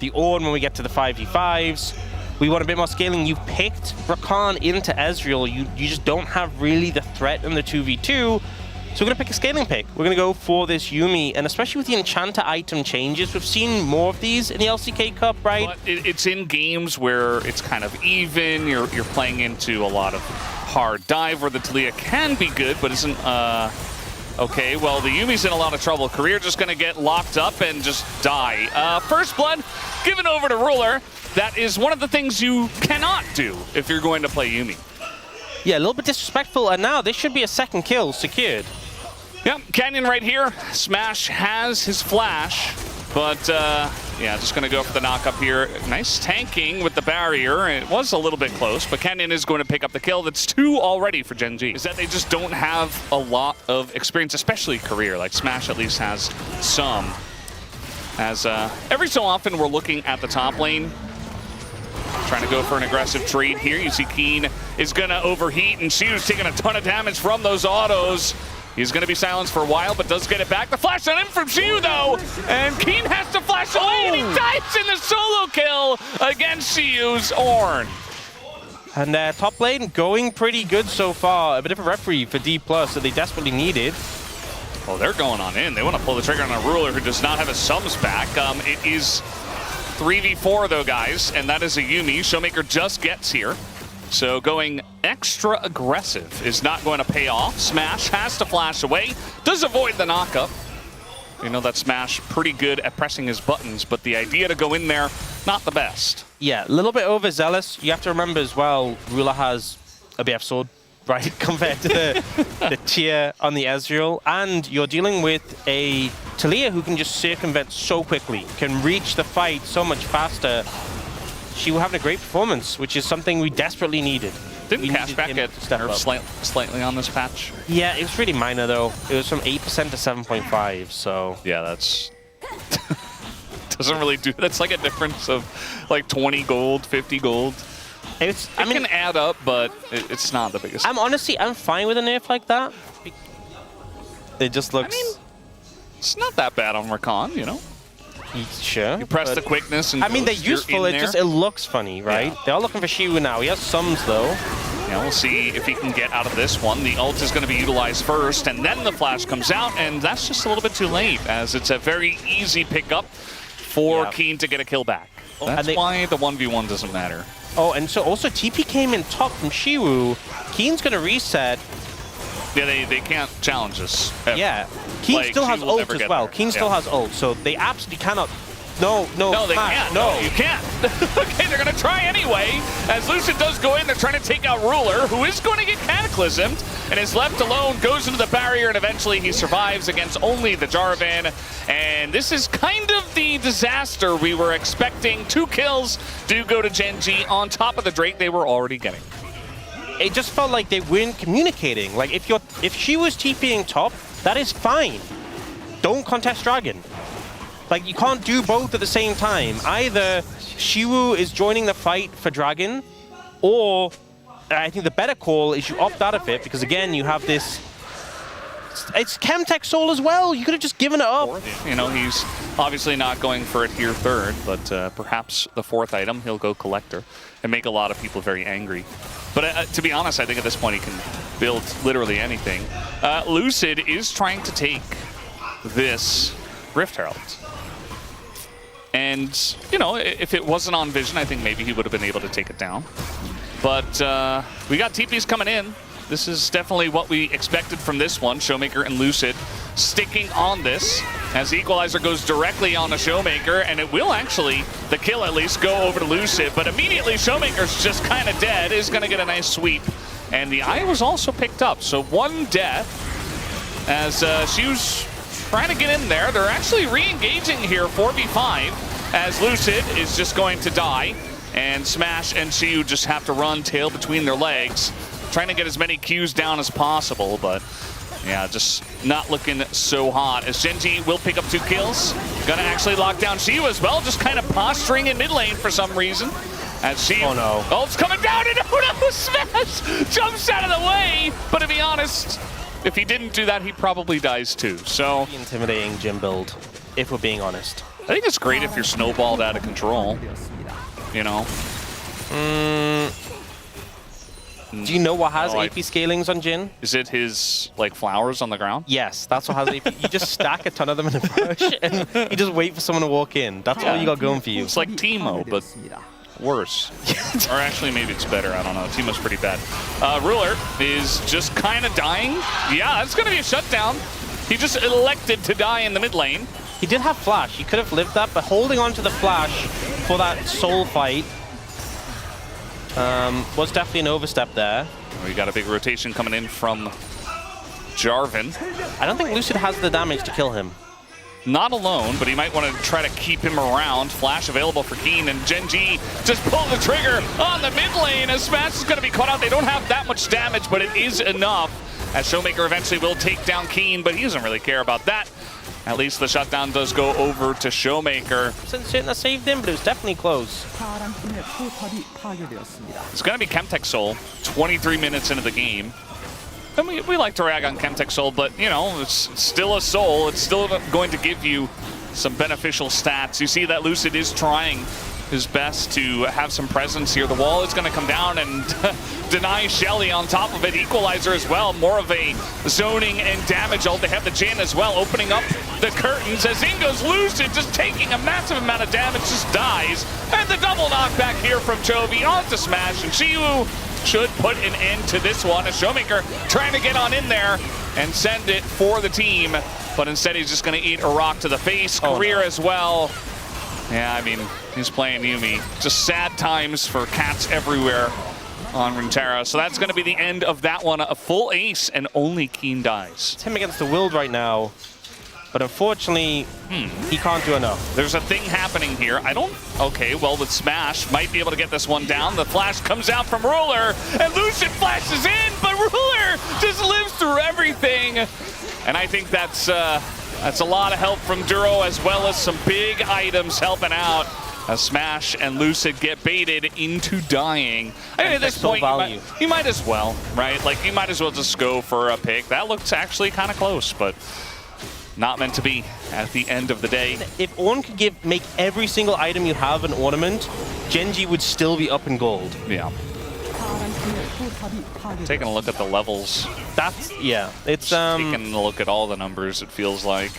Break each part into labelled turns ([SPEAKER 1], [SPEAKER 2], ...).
[SPEAKER 1] the Ornn when we get to the 5v5s. We want a bit more scaling. You've picked Rakan into Ezreal. You just don't have really the threat in the 2v2. So we're going to pick a scaling pick. We're going to go for this Yuumi. And especially with the Enchanter item changes, we've seen more of these in the LCK Cup, right?
[SPEAKER 2] But it's in games where it's kind of even. You're playing into a lot of hard dive where the Talia can be good, but isn't... Okay, well, the Yuumi's in a lot of trouble. Career just going to get locked up and just die. First blood given over to Ruler. That is one of the things you cannot do if you're going to play Yuumi.
[SPEAKER 1] Yeah, a little bit disrespectful, and now this should be a second kill secured.
[SPEAKER 2] Yep, Canyon right here. Smash has his flash, but yeah, just going to go for the knock up here. Nice tanking with the barrier. It was a little bit close, but Canyon is going to pick up the kill. That's 2 already for Gen.G. Is that they just don't have a lot of experience, especially career. Like Smash at least has some. As every so often we're looking at the top lane, trying to go for an aggressive trade here. You see Keen is going to overheat, and Shiu's taking a ton of damage from those autos. He's going to be silenced for a while, but does get it back. The flash on him from Shiu, though, and Keen has to flash away, and he dives in the solo kill against Shiu's Ornn.
[SPEAKER 1] And top lane going pretty good so far. A bit of a referee for DPlus that they desperately needed.
[SPEAKER 2] Well, they're going on in. They want to pull the trigger on a Ruler who does not have his sums back. It is 3v4 though, guys, and that is a Yuumi. Showmaker just gets here. So going extra aggressive is not going to pay off. Smash has to flash away. Does avoid the knockup. You know that Smash pretty good at pressing his buttons, but the idea to go in there, not the best.
[SPEAKER 1] Yeah, a little bit overzealous. You have to remember as well, Ruler has a BF sword, right, compared to the tier on the Ezreal. And you're dealing with a Talia who can just circumvent so quickly, can reach the fight so much faster. She will have a great performance, which is something we desperately needed.
[SPEAKER 2] Didn't cashback get nerfed slightly on this patch?
[SPEAKER 1] Yeah, it was really minor though. It was from 8% to 7.5, so...
[SPEAKER 2] Yeah, that's... doesn't really do... That's like a difference of like 20 gold, 50 gold. It can add up, but it's not the biggest.
[SPEAKER 1] I'm fine with a nerf like that. It just looks...
[SPEAKER 2] I mean, it's not that bad on Rakan, you know?
[SPEAKER 1] Sure.
[SPEAKER 2] You press the quickness and
[SPEAKER 1] they're useful, it looks funny, right? Yeah. They're all looking for Shiu now. He has sums though.
[SPEAKER 2] Yeah, we'll see if he can get out of this one. The ult is going to be utilized first, and then the flash comes out, and that's just a little bit too late, as it's a very easy pickup for Keen to get a kill back. That's why the 1v1 doesn't matter.
[SPEAKER 1] Oh, and so also TP came in top from Shiu. Keen's going to reset.
[SPEAKER 2] Yeah, they can't challenge us. Ever.
[SPEAKER 1] Yeah. Keen still has ult as well. Keen still has ult, so they absolutely cannot... No,
[SPEAKER 2] they can't. No, you can't. Okay, they're going to try anyway. As Lucid does go in, they're trying to take out Ruler, who is going to get cataclysmed, and is left alone, goes into the barrier, and eventually he survives against only the Jarvan. And this is kind of the disaster we were expecting. 2 kills do go to Gen.G on top of the Drake they were already getting.
[SPEAKER 1] It just felt like they weren't communicating. Like, if she was TPing top, that is fine. Don't contest Dragon. Like, you can't do both at the same time. Either Shiwu is joining the fight for Dragon, or I think the better call is you opt out of it, because again, you have this... It's Chemtech Soul as well. You could have just given it up.
[SPEAKER 2] You know, he's obviously not going for it here third, but perhaps the 4th item, he'll go Collector and make a lot of people very angry. But to be honest, I think at this point he can build literally anything. Lucid is trying to take this Rift Herald. And, you know, if it wasn't on Vision, I think maybe he would have been able to take it down. But we got TPs coming in. This is definitely what we expected from this one. Showmaker and Lucid sticking on this as the Equalizer goes directly on the Showmaker, and it will actually, the kill at least, go over to Lucid. But immediately Showmaker's just kind of dead, is going to get a nice sweep. And the eye was also picked up, so 1 death as Shiu's trying to get in there. They're actually re-engaging here, 4v5, as Lucid is just going to die. And Smash and Shiu just have to run tail between their legs, trying to get as many Qs down as possible, but yeah, just not looking so hot. As Gen.G will pick up 2 kills. Gonna actually lock down Shiu as well, just kind of posturing in mid lane for some reason. As Shiu,
[SPEAKER 1] oh no.
[SPEAKER 2] Ult's coming down, and oh no, Smash jumps out of the way. But to be honest, if he didn't do that, he probably dies too, so.
[SPEAKER 1] Intimidating gym build, if we're being honest.
[SPEAKER 2] I think it's great if you're snowballed out of control, you know?
[SPEAKER 1] Do you know what has AP scalings on Jin?
[SPEAKER 2] Is it his, like, flowers on the ground?
[SPEAKER 1] Yes, that's what has AP. You just stack a ton of them in a bush, and you just wait for someone to walk in. That's all you got going for you.
[SPEAKER 2] It's like Teemo, but worse. Or actually, maybe it's better. I don't know. Teemo's pretty bad. Ruler is just kind of dying. Yeah, it's going to be a shutdown. He just elected to die in the mid lane.
[SPEAKER 1] He did have flash. He could have lived that, but holding on to the flash for that soul fight was definitely an overstep there.
[SPEAKER 2] We got a big rotation coming in from Jarvan.
[SPEAKER 1] I don't think Lucid has the damage to kill him.
[SPEAKER 2] Not alone, but he might want to try to keep him around. Flash available for Keen, and Gen.G just pulled the trigger on the mid lane as Smash is going to be caught out. They don't have that much damage, but it is enough, as Showmaker eventually will take down Keen, but he doesn't really care about that. At least the shutdown does go over to Showmaker.
[SPEAKER 1] Certain that saved him, but it was definitely close.
[SPEAKER 2] It's going to be Chemtech Soul, 23 minutes into the game. And we like to rag on Chemtech Soul, but, you know, it's still a soul. It's still going to give you some beneficial stats. You see that Lucid is trying his best to have some presence here. The wall is going to come down and deny Shelly on top of it. Equalizer as well. More of a zoning and damage ult. They have the Jin as well, opening up the curtains as in goes Lucid, just taking a massive amount of damage, just dies. And the double knockback here from Chovy onto Smash, and Shiwu should put an end to this one. A Showmaker trying to get on in there and send it for the team, but instead he's just going to eat a rock to the face. Career as well. Yeah, I mean, he's playing Yumi. Just sad times for cats everywhere on Runeterra. So that's going to be the end of that one. A full ace, and only Keen dies.
[SPEAKER 1] It's him against the world right now. But unfortunately, he can't do enough.
[SPEAKER 2] There's a thing happening here. Okay, well, with Smash, might be able to get this one down. The flash comes out from Ruler, and Lucian flashes in, but Ruler just lives through everything. And I think that's a lot of help from Duro, as well as some big items helping out. As Smash and Lucid get baited into dying. I mean, at this point, you might as well, right? Like, you might as well just go for a pick. That looks actually kind of close, but not meant to be at the end of the day.
[SPEAKER 1] If Ornn could make every single item you have an ornament, Gen.G would still be up in gold.
[SPEAKER 2] Yeah. Taking a look at the levels.
[SPEAKER 1] It's
[SPEAKER 2] taking a look at all the numbers, it feels like.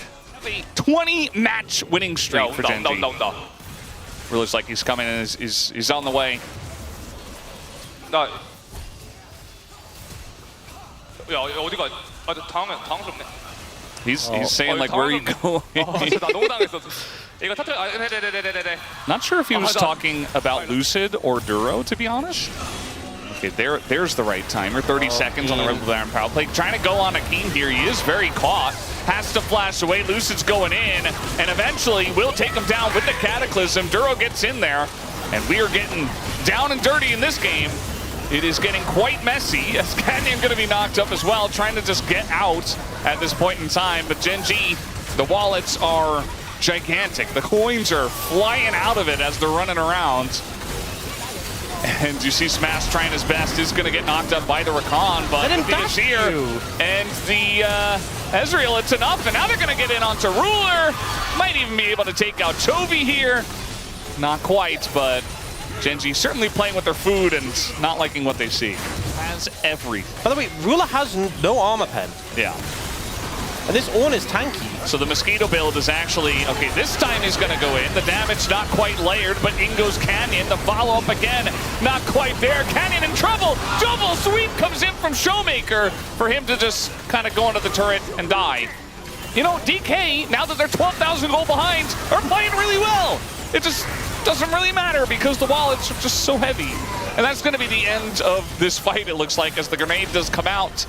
[SPEAKER 2] 20 match winning streak for Gen.G. Really looks like he's coming and he's on the way.
[SPEAKER 3] No.
[SPEAKER 2] He's saying, like, where are you going? Not sure if he was talking about Lucid or Duro, to be honest. Okay, there's the right timer. 30 seconds on the Red Bull Iron Power Play. Trying to go on a Keen here. He is very caught. Has to flash away. Lucid's going in, and eventually will take him down with the Cataclysm. Duro gets in there, and we are getting down and dirty in this game. It is getting quite messy, as Canyon going to be knocked up as well, trying to just get out at this point in time. But Gen.G, the wallets are gigantic. The coins are flying out of it as they're running around. And you see Smash trying his best, is going to get knocked up by the Rakan, but the Azir and the Ezreal, it's enough, and now they're going to get in onto Ruler. Might even be able to take out Chovy here. Not quite, but Gen.G certainly playing with their food and not liking what they see. Has everything.
[SPEAKER 1] By the way, Ruler has no armor pen.
[SPEAKER 2] Yeah.
[SPEAKER 1] And this Ornn is tanky.
[SPEAKER 2] So the Mosquito build is actually, okay, this time he's going to go in. The damage not quite layered, but in goes Canyon. The follow-up again, not quite there. Canyon in trouble. Double sweep comes in from Showmaker for him to just kind of go into the turret and die. You know, DK, now that they're 12,000 gold behind, are playing really well. It just doesn't really matter because the wallets are just so heavy. And that's going to be the end of this fight, it looks like, as the grenade does come out.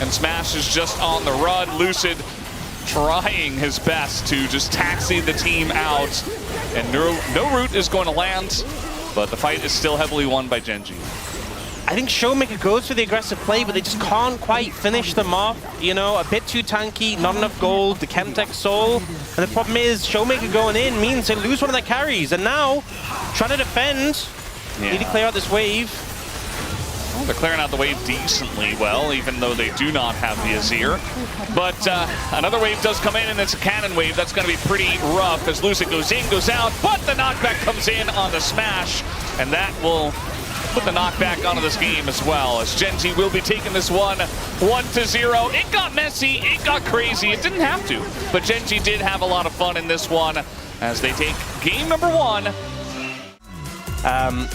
[SPEAKER 2] And Smash is just on the run. Lucid trying his best to just taxi the team out. And no root is going to land, but the fight is still heavily won by Gen.G.
[SPEAKER 1] I think Showmaker goes for the aggressive play, but they just can't quite finish them off. You know, a bit too tanky, not enough gold, the Chemtech Soul. And the problem is, Showmaker going in means they lose one of their carries. And now, trying to defend, need to clear out this wave.
[SPEAKER 2] Well, they're clearing out the wave decently well, even though they do not have the Azir. But another wave does come in, and it's a cannon wave. That's going to be pretty rough as Lucid goes in, goes out, but the knockback comes in on the smash, and that will put the knockback onto this game as well, as Gen.G will be taking this one 1-0. It got messy, it got crazy, it didn't have to, but Gen.G did have a lot of fun in this one as they take game number 1.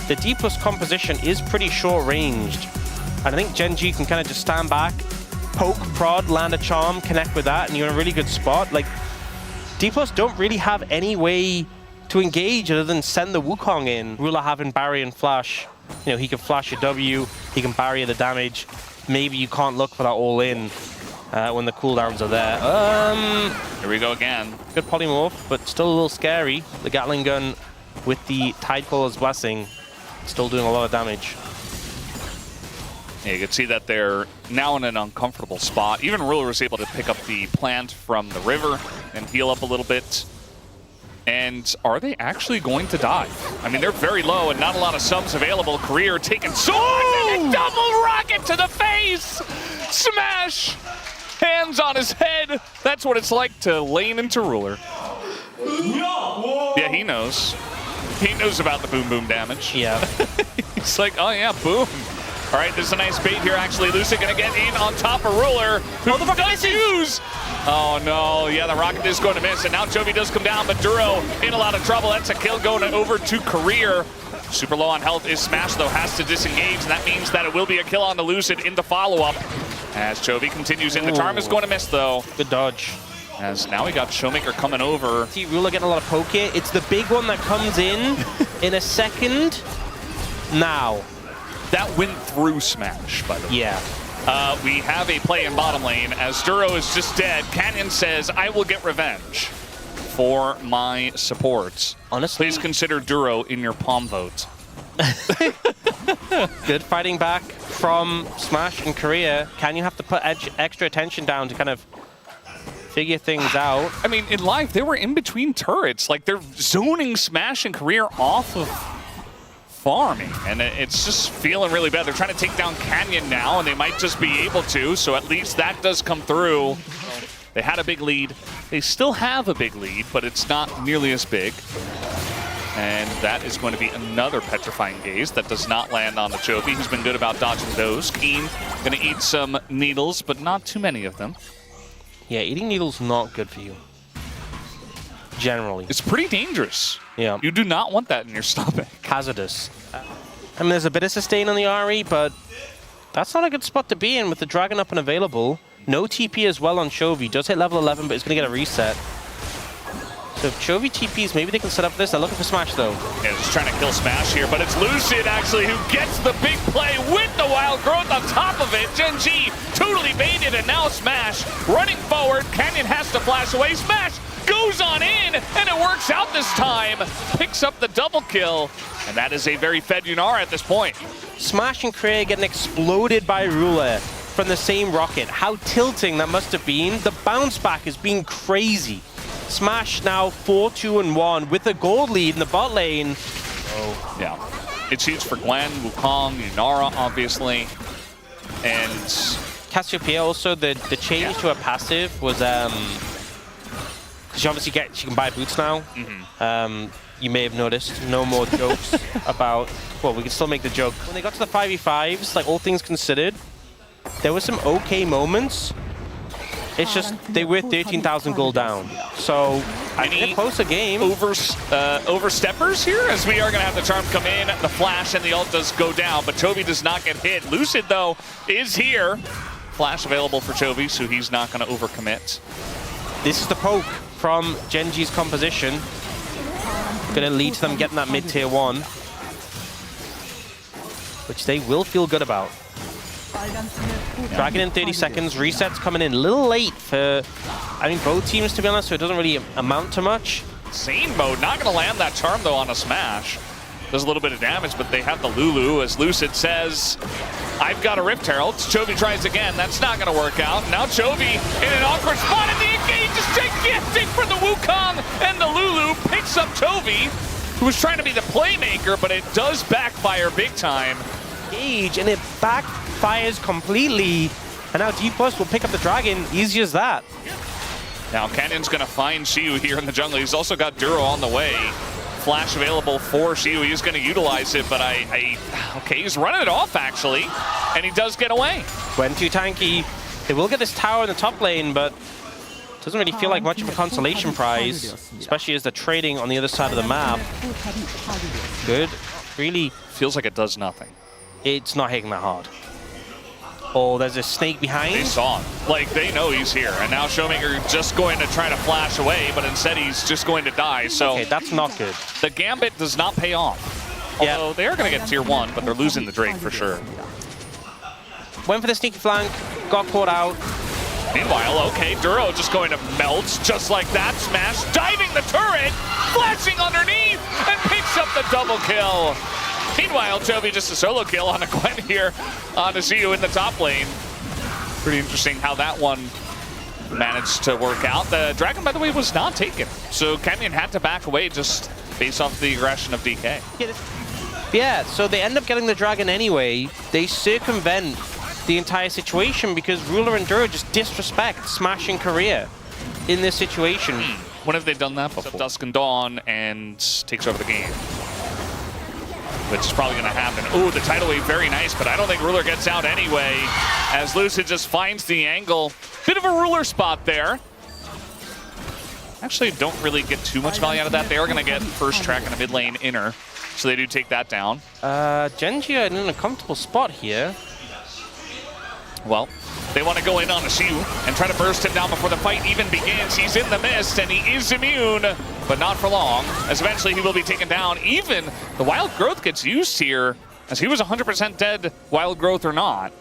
[SPEAKER 1] The DPlus composition is pretty short-ranged, and I think Gen.G can kind of just stand back, poke, prod, land a charm, connect with that, and you're in a really good spot. Like, DPlus don't really have any way to engage other than send the Wukong in. Ruler having barrier and flash. You know, he can flash your W, he can barrier the damage. Maybe you can't look for that all-in when the cooldowns are there.
[SPEAKER 2] Here we go again.
[SPEAKER 1] Good polymorph, but still a little scary. The Gatling gun with the Tidecaller's Blessing, still doing a lot of damage.
[SPEAKER 2] Yeah, you can see that they're now in an uncomfortable spot. Even Ruler was able to pick up the plant from the river and heal up a little bit. And are they actually going to die? I mean, they're very low and not a lot of subs available. Career taking sword and a double rocket to the face! Smash! Hands on his head. That's what it's like to lane into Ruler. Yeah, he knows. He knows about the boom boom damage.
[SPEAKER 1] Yeah.
[SPEAKER 2] He's like, oh yeah, boom. All right, there's a nice bait here, actually. Lucid gonna get in on top of Ruler, who does use. Oh no, yeah, the rocket is going to miss, and now Chovy does come down, but Duro in a lot of trouble. That's a kill going over to Career. Super low on health is Smash, though, has to disengage, and that means that it will be a kill on the Lucid in the follow-up. As Chovy continues in, the charm is going to miss, though.
[SPEAKER 1] Good dodge.
[SPEAKER 2] As now we got Showmaker coming over.
[SPEAKER 1] See Ruler getting a lot of poke here. It's the big one that comes in a second. Now.
[SPEAKER 2] That went through Smash, by the way.
[SPEAKER 1] Yeah.
[SPEAKER 2] We have a play in bottom lane as Duro is just dead. Canyon says, I will get revenge for my supports.
[SPEAKER 1] Honestly,
[SPEAKER 2] please consider Duro in your palm vote.
[SPEAKER 1] Good fighting back from Smash and Korea. Can you have to put extra attention down to kind of figure things out?
[SPEAKER 2] I mean, in live, they were in between turrets. Like, they're zoning Smash and Career off of farming, and it's just feeling really bad. They're trying to take down Canyon now, and they might just be able to, so at least that does come through. They had a big lead. They still have a big lead, but it's not nearly as big. And that is going to be another Petrifying Gaze that does not land on the Chovy, who's been good about dodging those. Keen gonna eat some needles, but not too many of them.
[SPEAKER 1] Yeah, eating needles not good for you. Generally.
[SPEAKER 2] It's pretty dangerous.
[SPEAKER 1] Yeah.
[SPEAKER 2] You do not want that in your stomach.
[SPEAKER 1] Hazardous. I mean, there's a bit of sustain on the RE, but that's not a good spot to be in with the Dragon up and available. No TP as well on Chovy. Does hit level 11, but it's going to get a reset. So if Chovy TPs, maybe they can set up this. They're looking for Smash, though.
[SPEAKER 2] Yeah, just trying to kill Smash here, but it's Lucid, actually, who gets the big play with the Wild Growth on top of it. Gen.G totally baited, and now Smash running forward. Canyon has to flash away. Smash goes on in, and it works out this time. Picks up the double kill, and that is a very fed Yunara at this point.
[SPEAKER 1] Smash and Cray getting exploded by Ruler from the same rocket. How tilting that must have been. The bounce back has been crazy. Smash now 4-2-1 with a gold lead in the bot lane.
[SPEAKER 2] Oh, yeah. It's huge for Gwen, Wukong, Yunara, obviously. And
[SPEAKER 1] Cassiopeia also, the change to a passive was she obviously she can buy boots now. You may have noticed no more jokes about, well, we can still make the joke. When they got to the 5v5s, like all things considered, there were some okay moments. It's just they were 13,000 gold down. So I need a closer game.
[SPEAKER 2] Oversteppers here, as we are going to have the charm come in, the flash, and the ult does go down, but Chovy does not get hit. Lucid, though, is here. Flash available for Chovy, so he's not going to overcommit.
[SPEAKER 1] This is the poke from Gen.G's composition. Going to lead to them getting that mid-tier 1, which they will feel good about. Dragon in 30 seconds, resets coming in a little late for, I mean, both teams, to be honest, so it doesn't really amount to much.
[SPEAKER 2] Sane mode, not going to land that charm, though, on a Smash. Does a little bit of damage, but they have the Lulu, as Lucid says, I've got a Rift Herald. Chovy tries again. That's not going to work out. Now Chovy in an awkward spot, and the engage is gigantic for the Wukong, and the Lulu picks up Chovy, who was trying to be the playmaker, but it does backfire big time.
[SPEAKER 1] Gauge, and it backfires completely. And now DPlus will pick up the dragon, easy as that.
[SPEAKER 2] Now Canyon's gonna find Xiu here in the jungle. He's also got Duro on the way. Flash available for Xiu. He's gonna utilize it, but okay, he's running it off actually, and he does get away.
[SPEAKER 1] Gwen too tanky. They will get this tower in the top lane, but doesn't really feel like much of a consolation prize, especially as they're trading on the other side of the map. Good. Really
[SPEAKER 2] feels like it does nothing.
[SPEAKER 1] It's not hitting that hard. Oh, there's a snake behind.
[SPEAKER 2] They saw him. Like, they know he's here. And now Showmaker just going to try to flash away, but instead he's just going to die. So
[SPEAKER 1] okay, that's not good.
[SPEAKER 2] The Gambit does not pay off. Although they are going to get tier 1, but they're losing the Drake for sure.
[SPEAKER 1] Went for the sneaky flank, got caught out.
[SPEAKER 2] Meanwhile, okay, Duro just going to melt just like that. Smash, diving the turret, flashing underneath, and picks up the double kill. Meanwhile, Chovy just a solo kill on a Gwen here on a Xiu in the top lane. Pretty interesting how that one managed to work out. The dragon, by the way, was not taken. So Canyon had to back away just based off the aggression of DK.
[SPEAKER 1] Yeah, so they end up getting the dragon anyway. They circumvent the entire situation because Ruler and Duro just disrespect Smash and Korea in this situation.
[SPEAKER 2] When have they done that before? Dusk and Dawn and takes over the game. Which is probably going to happen. Ooh, the tidal wave, very nice, but I don't think Ruler gets out anyway, as Lucid just finds the angle. Bit of a Ruler spot there. Actually, don't really get too much value out of that. They are going to get first track in a mid lane inner, so they do take that down.
[SPEAKER 1] GenG are in a comfortable spot here.
[SPEAKER 2] Well, they want to go in on a Xiu and try to burst him down before the fight even begins. He's in the mist, and he is immune, but not for long, as eventually he will be taken down. Even the Wild Growth gets used here, as he was 100% dead, Wild Growth or not.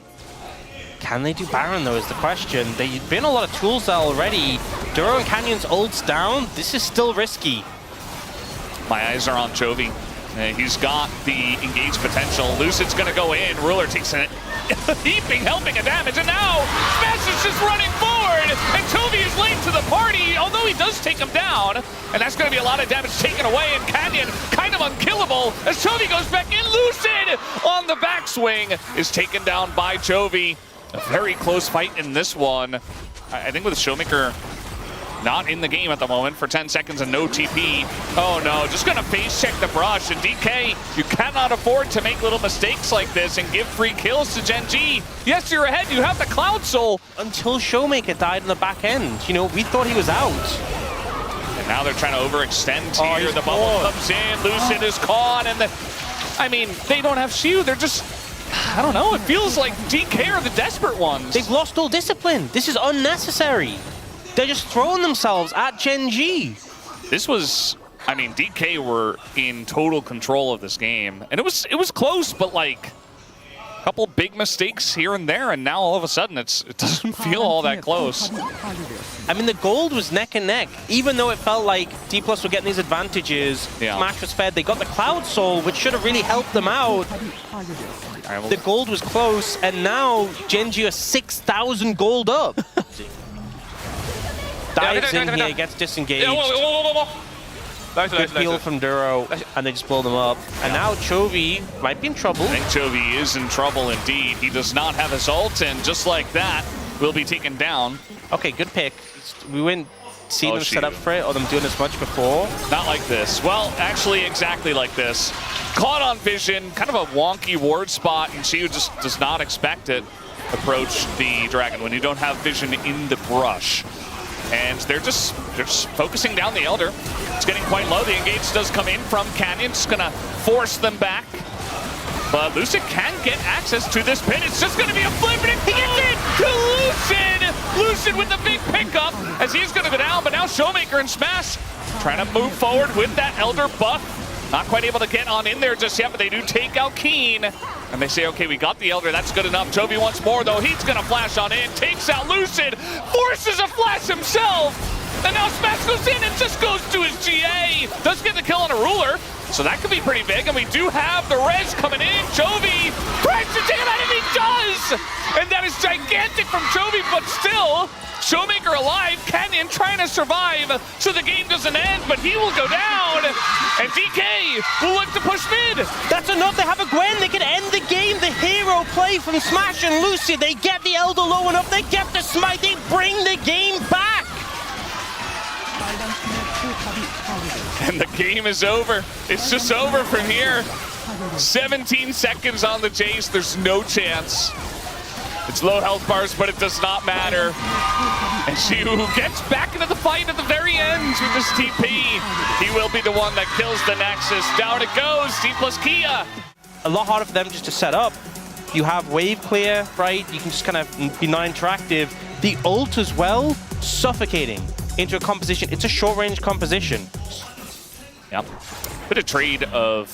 [SPEAKER 1] Can they do Baron, though, is the question. They've been a lot of tools there already. Duro and Canyon's ults down. This is still risky.
[SPEAKER 2] My eyes are on Chovy. He's got the engaged potential. Lucid's going to go in. Ruler takes a heaping helping of damage, and now Smash is just running forward, and Chovy is late to the party, although he does take him down, and that's going to be a lot of damage taken away, and Canyon kind of unkillable as Chovy goes back in. Lucid on the backswing is taken down by Chovy. A very close fight in this one. I think with Showmaker not in the game at the moment for 10 seconds and no TP. Oh no, just gonna face check the brush, and DK, you cannot afford to make little mistakes like this and give free kills to Gen.G. Yes, you're ahead, you have the Cloud Soul.
[SPEAKER 1] Until Showmaker died in the back end. You know, we thought he was out.
[SPEAKER 2] And now they're trying to overextend here. The bubble comes in, Lucid is caught, and I mean, they don't have Xiu, they're just, I don't know, it feels like DK are the desperate ones.
[SPEAKER 1] They've lost all discipline. This is unnecessary. They're just throwing themselves at Gen.G.
[SPEAKER 2] This was, I mean, DK were in total control of this game. And it was close, but like a couple big mistakes here and there, and now all of a sudden it doesn't feel all that close.
[SPEAKER 1] I mean, the gold was neck and neck. Even though it felt like DPlus were getting these advantages, Smash was fed, they got the Cloud Soul, which should have really helped them out. The gold was close, and now Gen.G are 6,000 gold up. Dives in here, gets disengaged. Good heal from Duro, and they just blow them up. And now Chovy might be in trouble.
[SPEAKER 2] I think Chovy is in trouble indeed. He does not have his ult, and just like that, will be taken down.
[SPEAKER 1] Okay, good pick. We wouldn't see them set up for it, or them doing this much before.
[SPEAKER 2] Not like this. Well, actually, exactly like this. Caught on vision, kind of a wonky ward spot, and Xiu just does not expect it. Approach the dragon when you don't have vision in the brush. And they're just focusing down the Elder. It's getting quite low. The engage does come in from Canyon. It's going to force them back. But Lucid can get access to this pin. It's just going to be a flip, and he gets it to Lucid! Lucid with the big pickup as he's going to go down. But now Showmaker and Smash trying to move forward with that Elder buff. Not quite able to get on in there just yet, but they do take out Keen. And they say, okay, we got the Elder, that's good enough. Chovy wants more, though. He's going to flash on in, takes out Lucid, forces a flash himself. And now Smash goes in and just goes to his GA. Does get the kill on a Ruler, so that could be pretty big. And we do have the res coming in. Chovy tries to take it out, and he does! And that is gigantic from Chovy, but still, Showmaker alive, Canyon trying to survive, so the game doesn't end, but he will go down, and DK will look to push mid.
[SPEAKER 1] That's enough, they have a Gwen, they can end the game, the play from Smash and Lucid. They get the Elder low enough, they get the smite, they bring the game back.
[SPEAKER 2] And the game is over. It's just over from here. 17 seconds on the Jace. There's no chance. It's low health bars, but it does not matter. And Xiu gets back into the fight at the very end with this TP. He will be the one that kills the Nexus. Down it goes, DPlus KIA.
[SPEAKER 1] A lot harder for them just to set up. You have wave clear, right? You can just kind of be non-interactive. The ult as well, suffocating into a composition. It's a short-range composition.
[SPEAKER 2] Yep. Bit of trade of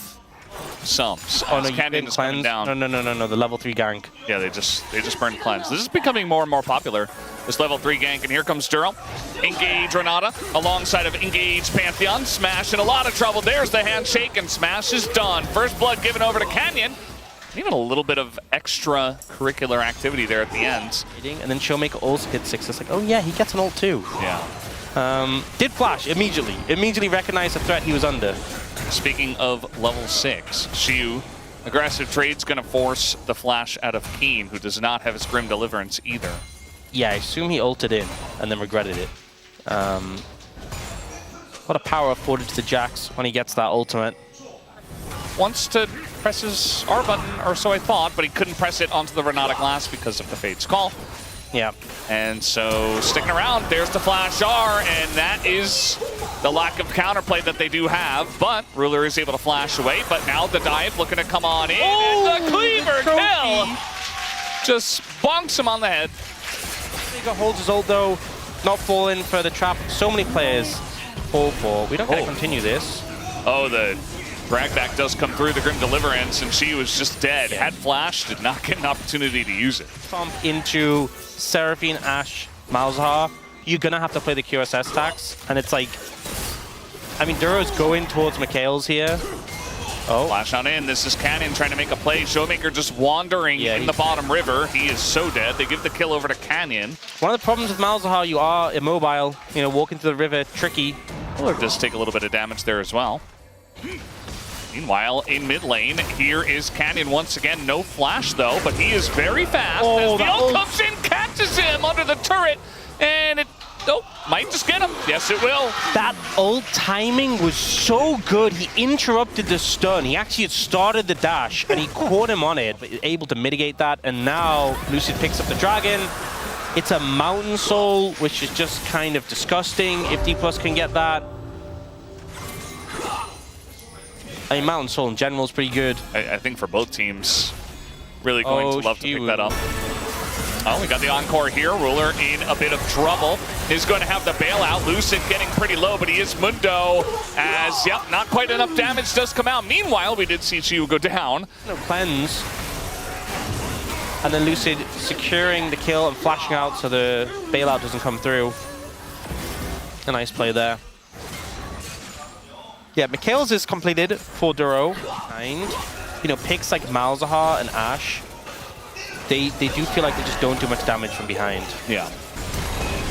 [SPEAKER 2] sums.
[SPEAKER 1] Oh no, you
[SPEAKER 2] Canyon
[SPEAKER 1] didn't
[SPEAKER 2] is coming
[SPEAKER 1] cleanse?
[SPEAKER 2] down.
[SPEAKER 1] No, the level 3 gank.
[SPEAKER 2] Yeah, they just burned cleanse. This is becoming more and more popular, this level 3 gank, and here comes Duro. Engage Renata alongside of Engage Pantheon. Smash in a lot of trouble. There's the handshake, and Smash is done. First blood given over to Canyon. Even a little bit of extracurricular activity there at the end.
[SPEAKER 1] And then Showmaker also hit 6. It's like, oh yeah, he gets an ult too.
[SPEAKER 2] Yeah.
[SPEAKER 1] Did flash immediately. Immediately recognized the threat he was under.
[SPEAKER 2] Speaking of level 6, Xiu, aggressive trade's gonna force the flash out of Keen, who does not have his Grim Deliverance either.
[SPEAKER 1] Yeah, I assume he ulted in and then regretted it. What a power afforded to the Jax when he gets that ultimate.
[SPEAKER 2] Wants to press his R button, or so I thought, but he couldn't press it onto the Renata glass because of the Fate's Call.
[SPEAKER 1] Yeah.
[SPEAKER 2] And so sticking around, there's the flash R, and that is the lack of counterplay that they do have. But Ruler is able to flash away, but now the dive looking to come on in, and the cleaver kill just bonks him on the head.
[SPEAKER 1] Vega holds his ult though, not falling for the trap. So many players fall for. We don't get to continue this.
[SPEAKER 2] Oh, the drag back does come through the Grim Deliverance, and she was just dead. Had flash, did not get an opportunity to use it.
[SPEAKER 1] Thump into Seraphine, Ashe, Malzahar. You're gonna have to play the QSS tax, and it's like, I mean, Duro's going towards Mikhail's here. Oh.
[SPEAKER 2] Flash on in. This is Canyon trying to make a play. Showmaker just wandering in the bottom river. He is so dead. They give the kill over to Canyon.
[SPEAKER 1] One of the problems with Malzahar, you are immobile. You know, walking to the river, tricky.
[SPEAKER 2] Ruler does take a little bit of damage there as well. Meanwhile, in mid lane, here is Canyon once again. No flash though, but he is very fast.
[SPEAKER 1] Oh,
[SPEAKER 2] as the ult comes in, catches him under the turret, and it might just get him. Yes, it will.
[SPEAKER 1] That ult timing was so good. He interrupted the stun. He actually had started the dash, and he caught him on it, but able to mitigate that. And now Lucid picks up the dragon. It's a Mountain Soul, which is just kind of disgusting if DPlus can get that. I mean, Mountain Soul in general is pretty good.
[SPEAKER 2] I think for both teams, really going to love to pick that up. Oh, we got the encore here. Ruler in a bit of trouble. Is going to have the bailout. Lucid getting pretty low, but he is Mundo. As, yep, not quite enough damage does come out. Meanwhile, we did see Xiu go down.
[SPEAKER 1] No cleanse. And then Lucid securing the kill and flashing out so the bailout doesn't come through. A nice play there. Yeah, Mikhail's is completed for Duro. And, you know, picks like Malzahar and Ashe, they do feel like they just don't do much damage from behind.
[SPEAKER 2] Yeah.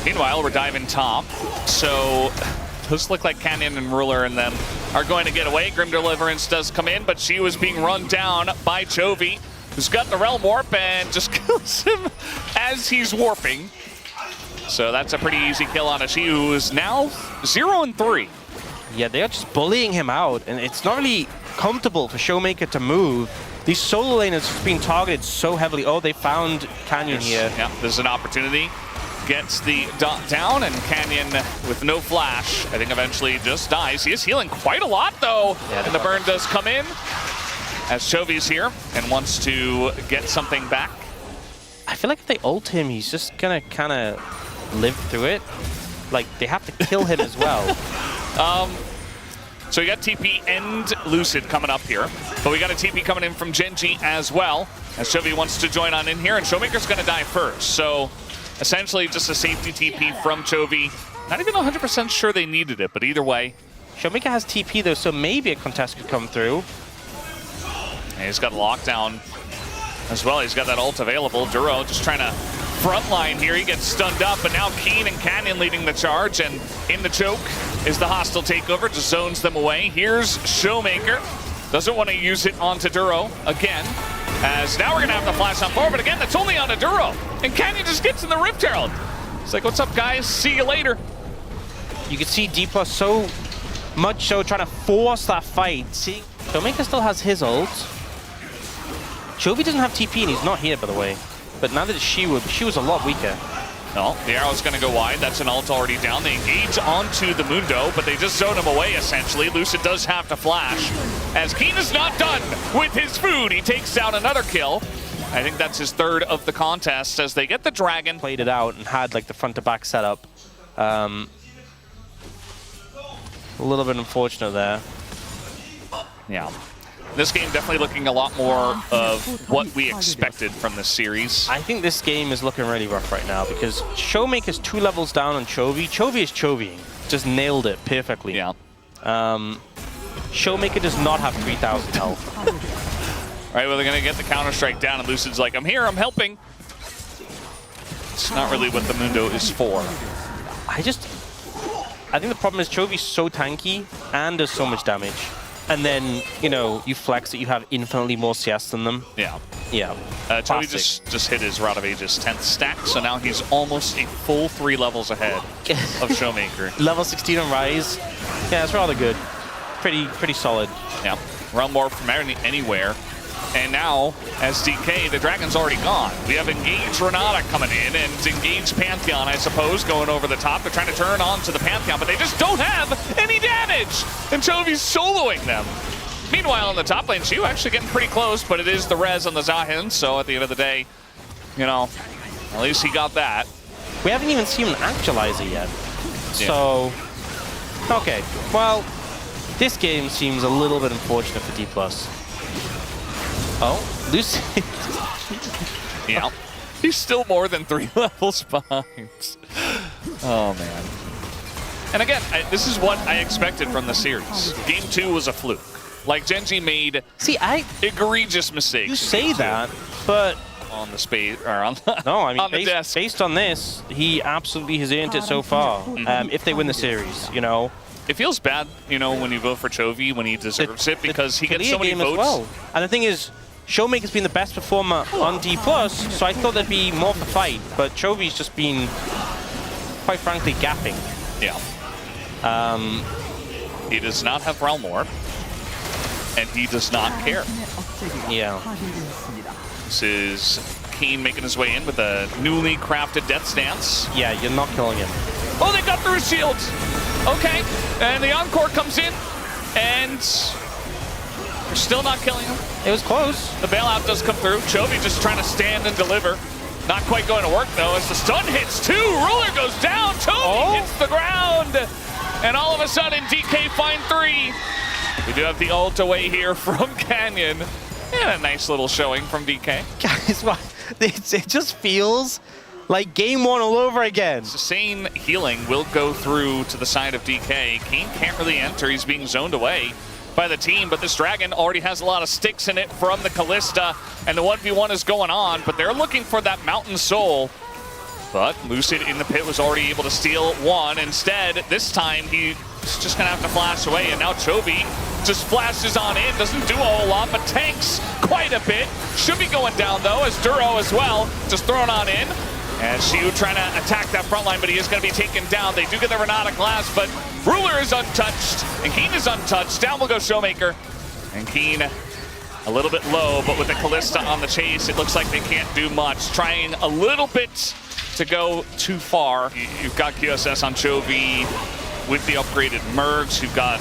[SPEAKER 2] Meanwhile, we're diving top. So, those look like Canyon and Ruler and them are going to get away. Grim Deliverance does come in, but she was being run down by Chovy, who's got the Realm Warp and just kills him as he's warping. So that's a pretty easy kill on Xiu, who is now 0-3.
[SPEAKER 1] Yeah, they are just bullying him out, and it's not really comfortable for Showmaker to move. These solo laners just being targeted so heavily. Oh, they found Canyon here.
[SPEAKER 2] Yeah, there's an opportunity. Gets the dot down, and Canyon with no flash, I think eventually just dies. He is healing quite a lot, though, and the burn does come in as Chovy's here and wants to get something back.
[SPEAKER 1] I feel like if they ult him, he's just gonna kind of live through it. Like, they have to kill him as well.
[SPEAKER 2] So we got TP and Lucid coming up here, but we got a TP coming in from Gen.G as well, as Chovy wants to join on in here, and Showmaker's gonna die first. So essentially just a safety TP from Chovy. Not even 100% sure they needed it, but either way.
[SPEAKER 1] Showmaker has TP though, so maybe a contest could come through.
[SPEAKER 2] And he's got lockdown as well. He's got that ult available. Duro just trying to frontline here. He gets stunned up, but now Keen and Canyon leading the charge, and in the choke is the hostile takeover, just zones them away. Here's Showmaker. Doesn't want to use it onto Duro again. As now we're gonna have to flash on forward, but again, that's only on Aduro. And Canyon just gets in the Rift Herald. It's like, what's up, guys? See you later.
[SPEAKER 1] You can see DPlus so much so trying to force that fight. See, Showmaker still has his ult. Chovy doesn't have TP and he's not here, by the way. But neither did she was a lot weaker.
[SPEAKER 2] No, the arrow's going to go wide. That's an ult already down. They engage onto the Mundo, but they just zone him away, essentially. Lucid does have to flash. As Keen is not done with his food, he takes down another kill. I think that's his third of the contest as they get the Dragon.
[SPEAKER 1] Played it out and had like the front to back setup. A little bit unfortunate there.
[SPEAKER 2] Yeah. This game definitely looking a lot more of what we expected from this series.
[SPEAKER 1] I think this game is looking really rough right now because Showmaker's 2 levels down on Chovy. Chovy is Chovying. Just nailed it perfectly.
[SPEAKER 2] Yeah.
[SPEAKER 1] Showmaker does not have 3,000 health.
[SPEAKER 2] All right, well, they're going to get the Counter-Strike down, and Lucid's like, I'm here, I'm helping. It's not really what the Mundo is for.
[SPEAKER 1] I think the problem is Chovy's so tanky and does so much damage. And then, you know, you flex that you have infinitely more CS than them.
[SPEAKER 2] Yeah.
[SPEAKER 1] Yeah.
[SPEAKER 2] Chovy just hit his Rod of Ages 10th stack, so now he's almost a full 3 levels ahead of Showmaker.
[SPEAKER 1] Level 16 on Rise. Yeah, it's rather good. Pretty solid.
[SPEAKER 2] Yeah. Run more from anywhere. And now, as DK, the Dragon's already gone. We have Engage Renata coming in, and Engage Pantheon, I suppose, going over the top. They're trying to turn on to the Pantheon, but they just don't have any damage! And Chovy's soloing them. Meanwhile, on the top lane, Shu actually getting pretty close, but it is the res on the Zahin, so at the end of the day, you know, at least he got that.
[SPEAKER 1] We haven't even seen an actualizer yet. So, okay. Well, this game seems a little bit unfortunate for DPlus. Oh, Lucid.
[SPEAKER 2] Yeah. He's still more than 3 levels behind. Oh, man. And again, this is what I expected from the series. Game 2 was a fluke. Like, Gen.G made egregious mistakes.
[SPEAKER 1] You say that, but
[SPEAKER 2] on the space or on the,
[SPEAKER 1] no, I mean,
[SPEAKER 2] on the desk.
[SPEAKER 1] Based on this, he absolutely has earned it so far. If they win the series, you know.
[SPEAKER 2] It feels bad, you know, when you vote for Chovy when he deserves it because he gets so many votes.
[SPEAKER 1] As well. And the thing is, Showmaker's been the best performer on DPlus, so I thought there'd be more of a fight, but Chovy's just been, quite frankly, gapping.
[SPEAKER 2] Yeah. He does not have Realm Warp, and he does not care.
[SPEAKER 1] Yeah.
[SPEAKER 2] This is Keen making his way in with a newly crafted Death Stance.
[SPEAKER 1] Yeah, you're not killing him.
[SPEAKER 2] Oh, they got through his shields. Okay, and the Encore comes in, and they're still not killing him.
[SPEAKER 1] It was close.
[SPEAKER 2] The bailout does come through. Chovy just trying to stand and deliver. Not quite going to work, though, as the stun hits 2. Ruler goes down. Chovy hits the ground. And all of a sudden, DK find 3. We do have the ult away here from Canyon. And a nice little showing from DK.
[SPEAKER 1] Guys, it just feels like game 1 all over again.
[SPEAKER 2] Sustain healing will go through to the side of DK. Keen can't really enter. He's being zoned away by the team, but this Dragon already has a lot of sticks in it from the Callista, and the 1v1 is going on, but they're looking for that Mountain Soul. But Lucid in the pit was already able to steal 1. Instead, this time he's just gonna have to flash away, and now Chovy just flashes on in, doesn't do a whole lot, but tanks quite a bit. Should be going down though, as Duro as well, just thrown on in. And Shu trying to attack that front line, but he is going to be taken down. They do get the Renata glass, but Ruler is untouched, and Keen is untouched. Down will go Showmaker. And Keen a little bit low, but with the Callista on the chase, it looks like they can't do much. Trying a little bit to go too far. You've got QSS on Chovy with the upgraded Mercs. You've got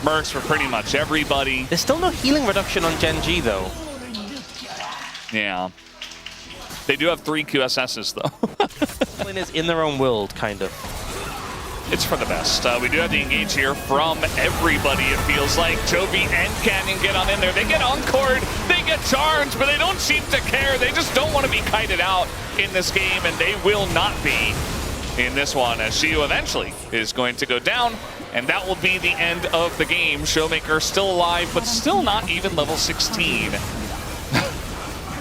[SPEAKER 2] Mercs for pretty much everybody.
[SPEAKER 1] There's still no healing reduction on Gen.G, though.
[SPEAKER 2] Yeah. They do have 3 QSSs, though.
[SPEAKER 1] is in their own world, kind of.
[SPEAKER 2] It's for the best. We do have the engage here from everybody, it feels like. Chovy and Canyon get on in there. They get encored, they get charged, but they don't seem to care. They just don't want to be kited out in this game, and they will not be in this one, as Shu eventually is going to go down, and that will be the end of the game. Showmaker still alive, but still not even level 16.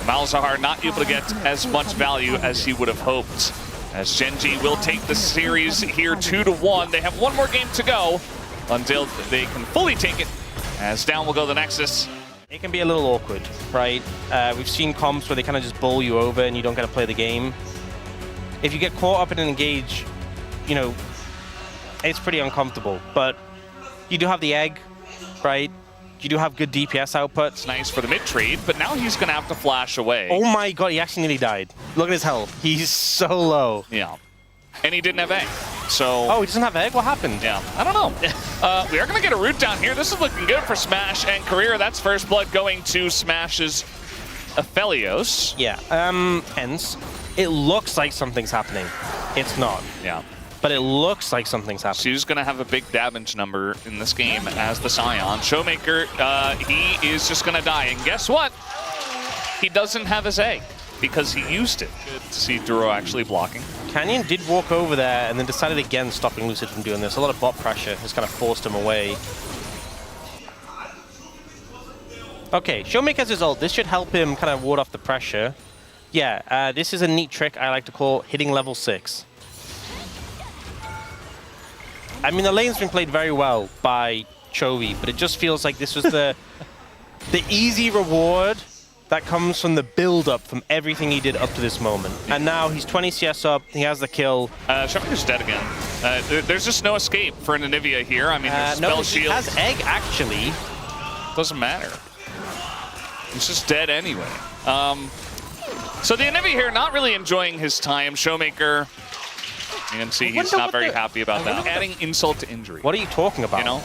[SPEAKER 2] Malzahar not able to get as much value as he would have hoped, as Gen.G will take the series here 2-1. They have 1 more game to go until they can fully take it, as down will go the Nexus.
[SPEAKER 1] It can be a little awkward, right? We've seen comps where they kind of just bowl you over and you don't get to play the game. If you get caught up in an engage, you know, it's pretty uncomfortable. But you do have the egg, right? You do have good DPS output.
[SPEAKER 2] It's nice for the mid trade, but now he's going to have to flash away.
[SPEAKER 1] Oh my god, he actually nearly died. Look at his health. He's so low.
[SPEAKER 2] Yeah. And he didn't have egg. So.
[SPEAKER 1] Oh, he doesn't have egg? What happened?
[SPEAKER 2] Yeah, I don't know. We are going to get a root down here. This is looking good for Smash and Career. That's first blood going to Smash's Aphelios.
[SPEAKER 1] Yeah, hence, it looks like something's happening. It's not.
[SPEAKER 2] Yeah.
[SPEAKER 1] But it looks like something's happening.
[SPEAKER 2] She's going to have a big damage number in this game as the Scion. Showmaker, he is just going to die. And guess what? He doesn't have his egg because he used it. Good to see Duro actually blocking.
[SPEAKER 1] Canyon did walk over there and then decided again stopping Lucid from doing this. A lot of bot pressure has kind of forced him away. Okay, Showmaker has his ult. This should help him kind of ward off the pressure. Yeah, this is a neat trick I like to call hitting level 6. I mean, the lane's been played very well by Chovy, but it just feels like this was the easy reward that comes from the build-up from everything he did up to this moment. And now he's 20 CS up, he has the kill.
[SPEAKER 2] Showmaker's dead again. There's just no escape for Anivia here. I mean, there's spell
[SPEAKER 1] no,
[SPEAKER 2] shield.
[SPEAKER 1] He has egg, actually.
[SPEAKER 2] Doesn't matter. He's just dead anyway. So the Anivia here not really enjoying his time. Showmaker, you can see he's not very happy about that. Adding insult to injury.
[SPEAKER 1] What are you talking about?
[SPEAKER 2] You know?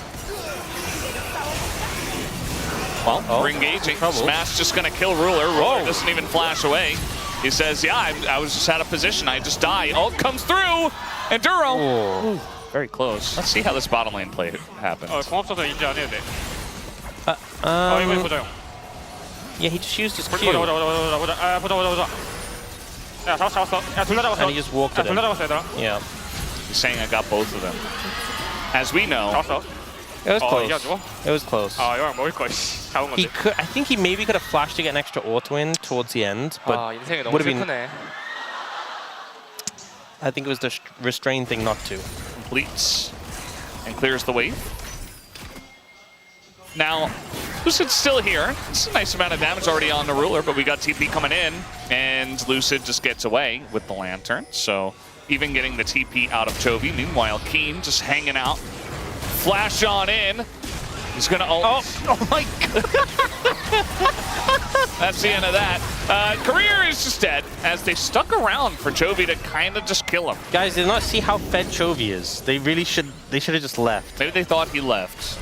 [SPEAKER 2] Well, we're engaging. Smash just going to kill Ruler. Ruler doesn't even flash away. He says, yeah, I was just out of position. I just died. Ult comes through. And Duro. Very close. Let's see how this bottom lane play happens.
[SPEAKER 1] Yeah, he just used his Q. And he just walked it in. Yeah.
[SPEAKER 2] He's saying I got both of them. As we know.
[SPEAKER 1] It was close. It was close. He could, I think he maybe could have flashed to get an extra auto in towards the end, but would have been. I think it was the restrained thing not to.
[SPEAKER 2] Completes and clears the wave. Now, Lucid's still here. It's a nice amount of damage already on the Ruler, but we got TP coming in, and Lucid just gets away with the Lantern. So even getting the TP out of Chovy. Meanwhile, Keen just hanging out. Flash on in. He's going to ult.
[SPEAKER 1] Oh my god.
[SPEAKER 2] That's the end of that. Career is just dead as they stuck around for Chovy to kind of just kill him.
[SPEAKER 1] Guys, did not see how fed Chovy is. They really should. They should have just left.
[SPEAKER 2] Maybe they thought he left.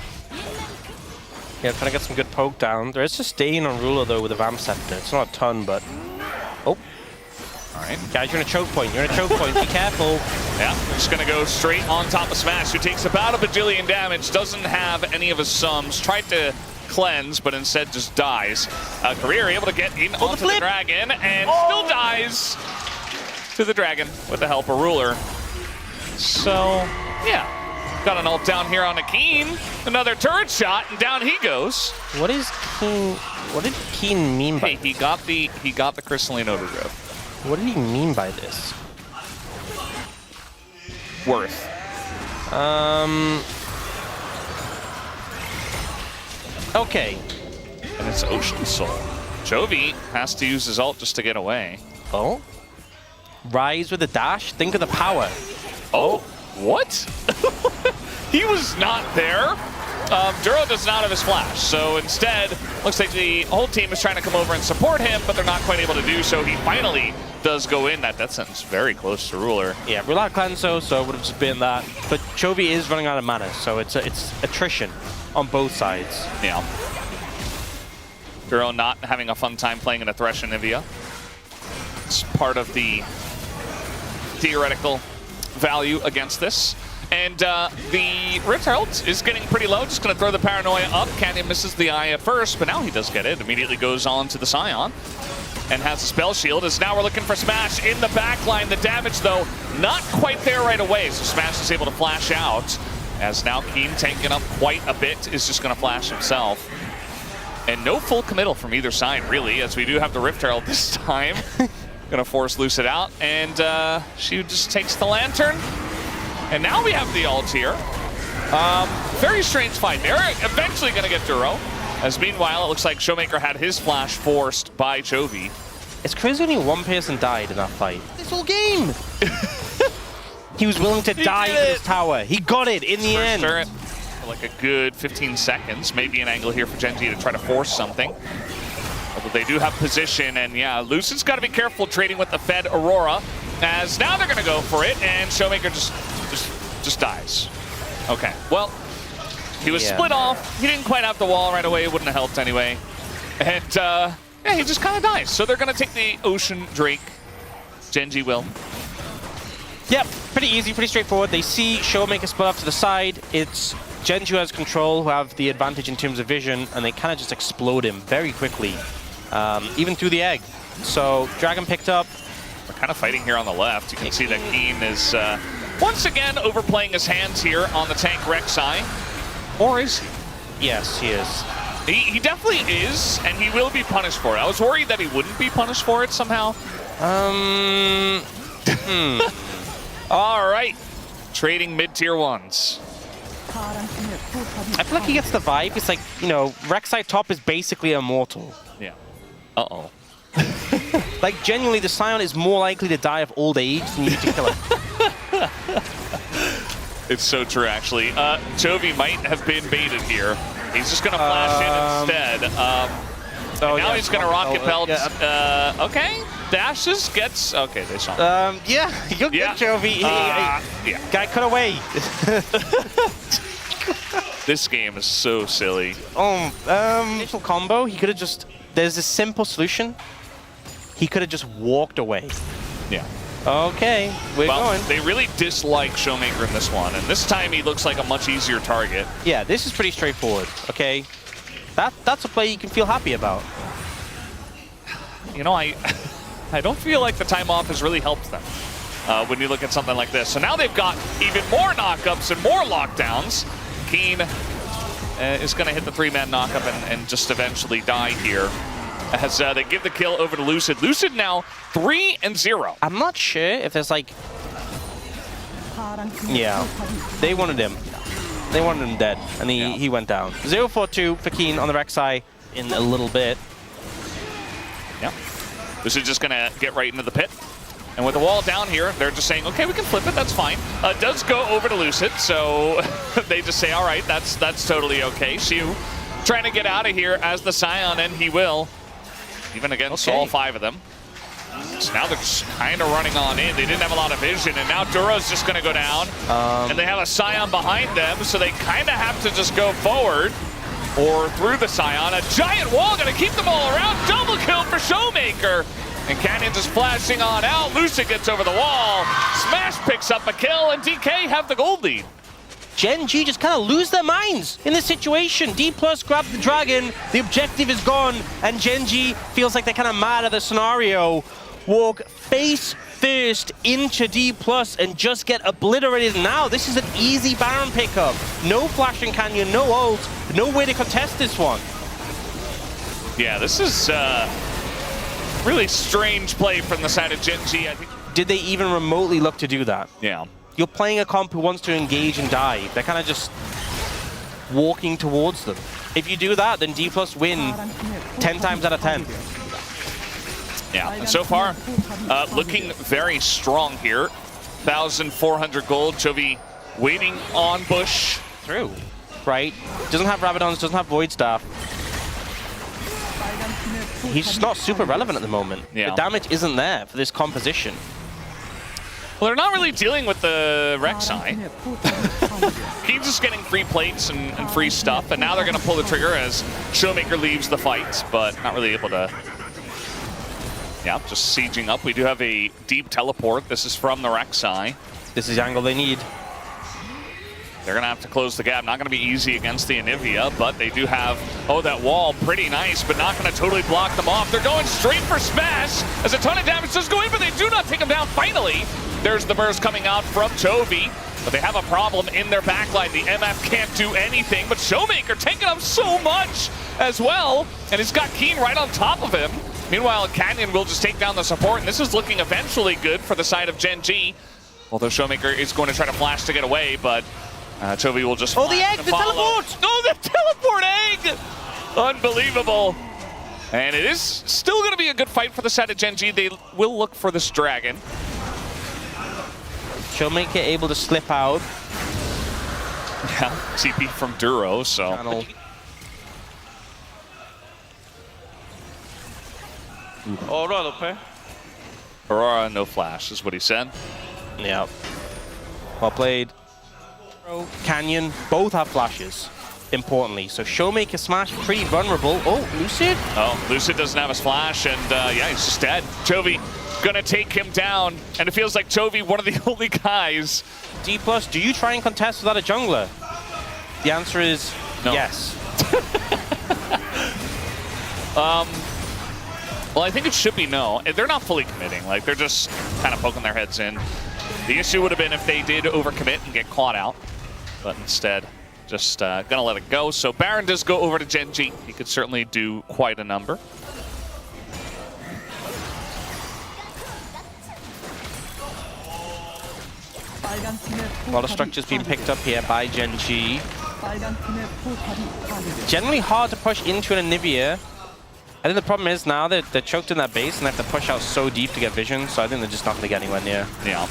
[SPEAKER 1] Yeah, trying to get some good poke down. There is sustain on Ruler though with a Vamp Scepter. It's not a ton, but oh.
[SPEAKER 2] All right.
[SPEAKER 1] Guys, you're in a choke point. You're in a choke point. Be careful.
[SPEAKER 2] Yeah, just going to go straight on top of Smash, who takes about a bajillion damage, doesn't have any of his sums, tried to cleanse, but instead just dies. Career able to get in onto the Dragon, and still dies to the Dragon with the help of Ruler. So, yeah. Got an ult down here on a Keen. Another turret shot, and down he goes.
[SPEAKER 1] What is Keen? What did Keen mean by
[SPEAKER 2] this? He got the Crystalline Overgrowth.
[SPEAKER 1] What did he mean by this?
[SPEAKER 2] Worth.
[SPEAKER 1] Okay.
[SPEAKER 2] And it's Ocean Soul. Chovy has to use his ult just to get away.
[SPEAKER 1] Oh? Rise with a dash? Think of the power.
[SPEAKER 2] Oh, what? He was not there. Duro does not have his flash, so instead, looks like the whole team is trying to come over and support him, but they're not quite able to do so. He finally does go in. That death sentence very close to Ruler.
[SPEAKER 1] Yeah, Ruler had Cleanso, so it would have just been that. But Chovy is running out of mana, so it's attrition on both sides.
[SPEAKER 2] Yeah. Duro not having a fun time playing in a Thresh Anivia. It's part of the theoretical value against this. And the Rift Herald is getting pretty low. Just going to throw the Paranoia up. Canyon misses the eye at first, but now he does get it. Immediately goes on to the Scion and has a spell shield. As now we're looking for Smash in the backline. The damage, though, not quite there right away. So Smash is able to flash out. As now Keen tanking up quite a bit is just going to flash himself. And no full committal from either side, really, as we do have the Rift Herald this time. Going to force Lucid out. And she just takes the Lantern. And now we have the ult here. Very strange fight. They're eventually going to get Duro. As meanwhile, it looks like Showmaker had his flash forced by Chovy.
[SPEAKER 1] It's crazy only one person died in that fight. This whole game! He was willing to die for this tower. He got it in the end.
[SPEAKER 2] Turret. Like a good 15 seconds. Maybe an angle here for Gen.G to try to force something. Although they do have position, and yeah, Lucid's got to be careful trading with the Fed Aurora, as now they're going to go for it, and Showmaker just dies. Okay, well, he was split off. He didn't quite have the wall right away. It wouldn't have helped anyway. And yeah, he just kind of dies. So they're going to take the Ocean Drake. Gen.G will.
[SPEAKER 1] Yep, pretty easy, pretty straightforward. They see Showmaker split off to the side. It's Gen.G who has control, who have the advantage in terms of vision, and they kind of just explode him very quickly, even through the egg. So Dragon picked up.
[SPEAKER 2] We're kind of fighting here on the left. You can see that Keen is once again overplaying his hands here on the tank Rek'Sai. Or is he?
[SPEAKER 1] Yes, he is.
[SPEAKER 2] He definitely is, and he will be punished for it. I was worried that he wouldn't be punished for it somehow. All right, trading mid-tier ones.
[SPEAKER 1] I feel like he gets the vibe. It's like, you know, Rek'Sai top is basically immortal.
[SPEAKER 2] Yeah. Uh-oh.
[SPEAKER 1] Like, genuinely, the Scion is more likely to die of old age than you need to kill him.
[SPEAKER 2] It's so true, actually. Chovy might have been baited here. He's just going to flash in instead. Now he's going to rocket belt. Okay. Dashes, gets... Okay, they saw him.
[SPEAKER 1] Yeah, you're good, Chovy. Guy cut away.
[SPEAKER 2] This game is so silly.
[SPEAKER 1] Initial combo, he could have just... There's a simple solution. He could have just walked away.
[SPEAKER 2] Yeah.
[SPEAKER 1] Okay, we're going.
[SPEAKER 2] They really dislike Showmaker in this one, and this time he looks like a much easier target.
[SPEAKER 1] Yeah, this is pretty straightforward, okay? That's a play you can feel happy about.
[SPEAKER 2] You know, I don't feel like the time off has really helped them when you look at something like this. So now they've got even more knockups and more lockdowns. Keen is going to hit the 3-man knockup and just eventually die here. As they give the kill over to Lucid. Lucid now 3-0.
[SPEAKER 1] I'm not sure if there's like... Yeah, they wanted him. They wanted him dead, and he went down. 0-4-2 for Keen on the Rek'Sai in a little bit.
[SPEAKER 2] Yeah. Lucid just going to get right into the pit. And with the wall down here, they're just saying, okay, we can flip it, that's fine. Does go over to Lucid, so they just say, all right, that's totally okay. Xiu trying to get out of here as the Scion, and he will. Even against all 5 of them. So now they're just kind of running on in. They didn't have a lot of vision, and now Duro's just going to go down. And they have a Scion behind them, so they kind of have to just go forward or through the Scion. A giant wall going to keep them all around. Double kill for Showmaker. And Canyon just flashing on out. Lucid gets over the wall. Smash picks up a kill, and DK have the gold lead.
[SPEAKER 1] Gen.G just kind of lose their minds in this situation. DPlus grabbed the dragon, the objective is gone, and Gen.G feels like they're kind of mad at the scenario. Walk face first into DPlus and just get obliterated now. This is an easy Baron pickup. No flashing Canyon, no ult, no way to contest this one.
[SPEAKER 2] Yeah, this is really strange play from the side of Gen.G. I think.
[SPEAKER 1] Did they even remotely look to do that?
[SPEAKER 2] Yeah.
[SPEAKER 1] You're playing a comp who wants to engage and dive. They're kind of just walking towards them. If you do that, then DPlus win 10 times out of 10.
[SPEAKER 2] Yeah, and so far, looking very strong here. 1,400 gold. Chovy waiting on Bush.
[SPEAKER 1] Through, right? Doesn't have Rabadons, doesn't have Void Staff. He's just not super relevant at the moment.
[SPEAKER 2] Yeah.
[SPEAKER 1] The damage isn't there for this composition.
[SPEAKER 2] Well, they're not really dealing with the Rek'Sai. He's just getting free plates and free stuff, and now they're going to pull the trigger as Showmaker leaves the fight, but not really able to... Yeah, just sieging up. We do have a deep teleport. This is from the Rek'Sai.
[SPEAKER 1] This is the angle they need.
[SPEAKER 2] They're going to have to close the gap. Not going to be easy against the Anivia, but they do have, that wall, pretty nice, but not going to totally block them off. They're going straight for Smash, as a ton of damage does go in, but they do not take him down. Finally, there's the burst coming out from Chovy, but they have a problem in their backline. The MF can't do anything, but Showmaker taking up so much as well, and he's got Keen right on top of him. Meanwhile, Canyon will just take down the support, and this is looking eventually good for the side of Gen.G. Although Showmaker is going to try to flash to get away, but Chovy will just
[SPEAKER 1] the egg, the teleport!
[SPEAKER 2] Oh, the teleport egg! Unbelievable. And it is still going to be a good fight for the side of Gen.G. They will look for this dragon.
[SPEAKER 1] Showmaker able to slip out.
[SPEAKER 2] Yeah, TP from Duro, so.
[SPEAKER 1] Channel.
[SPEAKER 3] OPLoLReplay.
[SPEAKER 2] Aurora, no flash, is what he said.
[SPEAKER 1] Yeah. Well played. Canyon, both have flashes, importantly. So Showmaker Smash, pretty vulnerable. Oh, Lucid?
[SPEAKER 2] Oh, Lucid doesn't have a splash, and yeah, he's just dead. Chovy gonna take him down, and it feels like Chovy, one of the only guys.
[SPEAKER 1] DPlus, do you try and contest without a jungler? The answer is
[SPEAKER 2] no.
[SPEAKER 1] Yes.
[SPEAKER 2] Well, I think it should be no. They're not fully committing. Like, they're just kind of poking their heads in. The issue would have been if they did overcommit and get caught out. But instead, just gonna let it go. So Baron does go over to Gen.G. He could certainly do quite a number.
[SPEAKER 1] A lot of structures being picked up here by Gen.G. Generally hard to push into an Anivia. I think the problem is now that they're choked in that base and they have to push out so deep to get vision, so I think they're just not going to get anywhere near.
[SPEAKER 2] Yeah.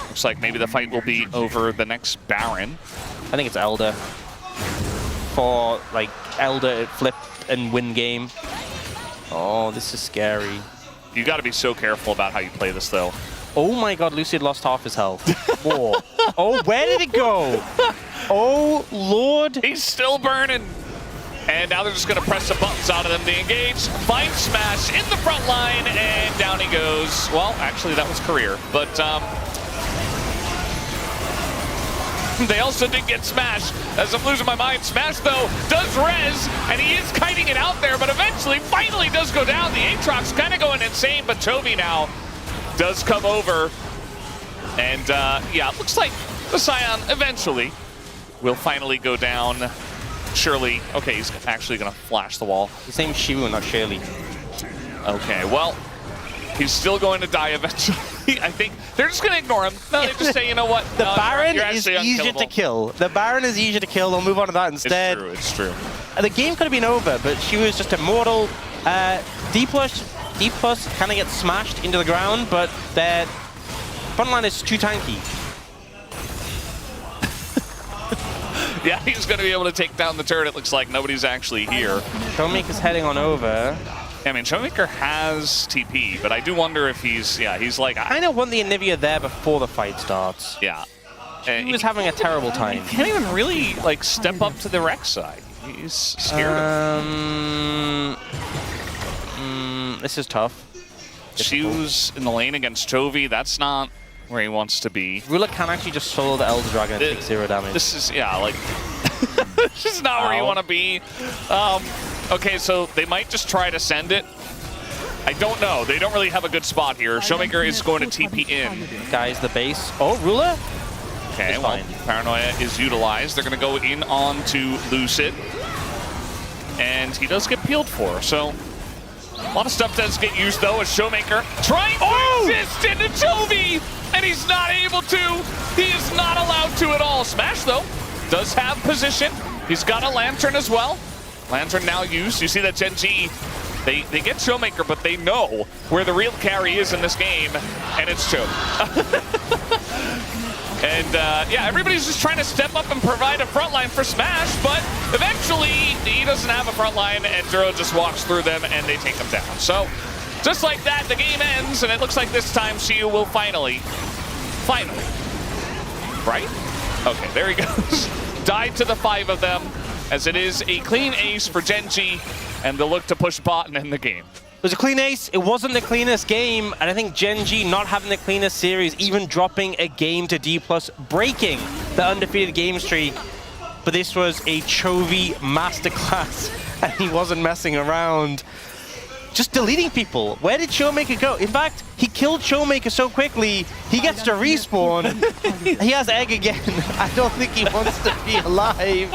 [SPEAKER 2] Looks like maybe the fight will be over the next Baron.
[SPEAKER 1] I think it's Elder. For, like, Elder flip and win game. Oh, this is scary.
[SPEAKER 2] You got to be so careful about how you play this, though.
[SPEAKER 1] Oh my god, Lucid lost half his health. More. Oh, where did it go? Oh, Lord.
[SPEAKER 2] He's still burning. And now they're just going to press the buttons out of them to engage. Find Smash in the front line, and down he goes. Well, actually, that was career. But they also did get Smash. As I'm losing my mind, Smash, though, does res, and he is kiting it out there, but eventually, finally does go down. The Aatrox kind of going insane, but Chovy now does come over. And, yeah, it looks like the Scion eventually will finally go down. Surely, okay, he's actually going to flash the wall.
[SPEAKER 1] His name's Shivu, not Shirley.
[SPEAKER 2] Okay, well, he's still going to die eventually. I think they're just going to ignore him. No, they just say, you know what?
[SPEAKER 1] The
[SPEAKER 2] no,
[SPEAKER 1] Baron
[SPEAKER 2] you're
[SPEAKER 1] is
[SPEAKER 2] actually
[SPEAKER 1] easier to kill. The Baron is easier to kill. They'll move on to that instead.
[SPEAKER 2] It's true, it's true.
[SPEAKER 1] The game could have been over, but she was just immortal. DPlus kind of gets smashed into the ground, but their front line is too tanky.
[SPEAKER 2] Yeah, he's going to be able to take down the turret. It looks like nobody's actually here.
[SPEAKER 1] Showmaker's heading on over.
[SPEAKER 2] Yeah, I mean, Showmaker has TP, but I do wonder if he's like...
[SPEAKER 1] I kind of want the Anivia there before the fight starts.
[SPEAKER 2] Yeah.
[SPEAKER 1] He was having a terrible time.
[SPEAKER 2] He can't even really, like, step up to the Rex side. He's scared of him.
[SPEAKER 1] This is tough.
[SPEAKER 2] Shoes in the lane against Chovy, that's not where he wants to be.
[SPEAKER 1] Ruler can actually just solo the Elder Dragon and take 0 damage.
[SPEAKER 2] This is, yeah, like, this is not where you want to be. Okay, so they might just try to send it. I don't know. They don't really have a good spot here. Showmaker is going to TP in.
[SPEAKER 1] Guys, the base. Oh, Ruler?
[SPEAKER 2] Okay, well, Paranoia is utilized. They're going to go in on to Lucid. And he does get peeled for, so... A lot of stuff does get used, though, as Showmaker trying to assist into Chovy, and he's not able to. He is not allowed to at all. Smash, though, does have position. He's got a Lantern as well. Lantern now used. You see that Gen.G, they get Showmaker, but they know where the real carry is in this game, and it's Chovy. And, yeah, everybody's just trying to step up and provide a front line for Smash, but eventually he doesn't have a front line, and Duro just walks through them, and they take him down. So, just like that, the game ends, and it looks like this time Shiu will finally, right? Okay, there he goes. Died to the 5 of them, as it is a clean ace for Gen.G, and they'll look to push bot and end the game.
[SPEAKER 1] It was a clean ace. It wasn't the cleanest game, and I think Gen.G not having the cleanest series, even dropping a game to DPlus, breaking the undefeated game streak. But this was a Chovy masterclass, and he wasn't messing around. Just deleting people. Where did Showmaker go? In fact, he killed Showmaker so quickly, he gets to respawn. He has egg again. I don't think he wants to be alive.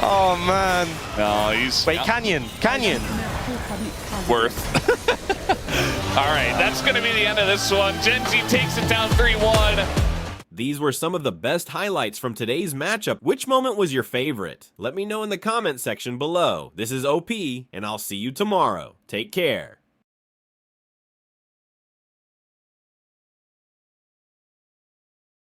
[SPEAKER 1] Oh, man.
[SPEAKER 2] No, he's...
[SPEAKER 1] Wait, Canyon.
[SPEAKER 2] Worth. All right, that's going to be the end of this one. Gen.G takes it down 3-1.
[SPEAKER 4] These were some of the best highlights from today's matchup. Which moment was your favorite? Let me know in the comment section below. This is OP, and I'll see you tomorrow. Take care.